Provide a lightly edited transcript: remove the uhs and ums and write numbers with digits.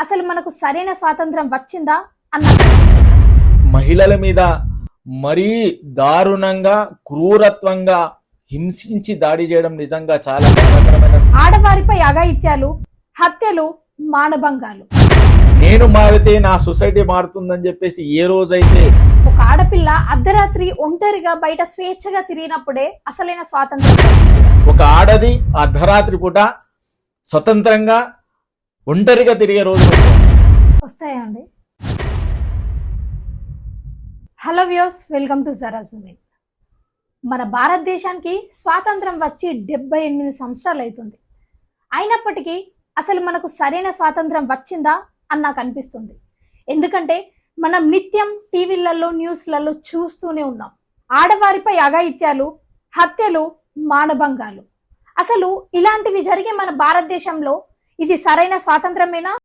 అసలు మనకు సరైన స్వాతంత్రం వచ్చిందా అన్న మహిళల మీద మరీ దారుణంగా క్రూరత్వంగా హింసించి దాడి చేయడం నిజంగా చాలా బాధాకరమైన. ఆడవారిపై అఘాయిత్యాలు, హత్యలు, మానభంగాలు. నేను మారితే నా సొసైటీ మారుతుందని చెప్పేసి ఏ రోజైతే ఒక ఆడపిల్ల అర్ధరాత్రి ఒంటరిగా బయట స్వేచ్ఛగా తిరిగినప్పుడే అసలైన స్వాతంత్రం. ఒక ఆడది అర్ధరాత్రి పూట స్వతంత్రంగా ఒంటరిగా తిరిగే రోజు వస్తాయా అండి? హలో వ్యూస్, వెల్కమ్ టు జరా జూమిన్. మన భారతదేశానికి స్వాతంత్రం వచ్చి 78 సంవత్సరాలు అవుతుంది. అయినప్పటికీ అసలు మనకు సరైన స్వాతంత్రం వచ్చిందా అని నాకు అనిపిస్తుంది. ఎందుకంటే మనం నిత్యం టీవీలలో, న్యూస్లలో చూస్తూనే ఉన్నాం. ఆడవారిపై అఘాయిత్యాలు, హత్యలు, మానభంగాలు. అసలు ఇలాంటివి జరిగే మన భారతదేశంలో ఇది సరైన స్వాతంత్రమేనా?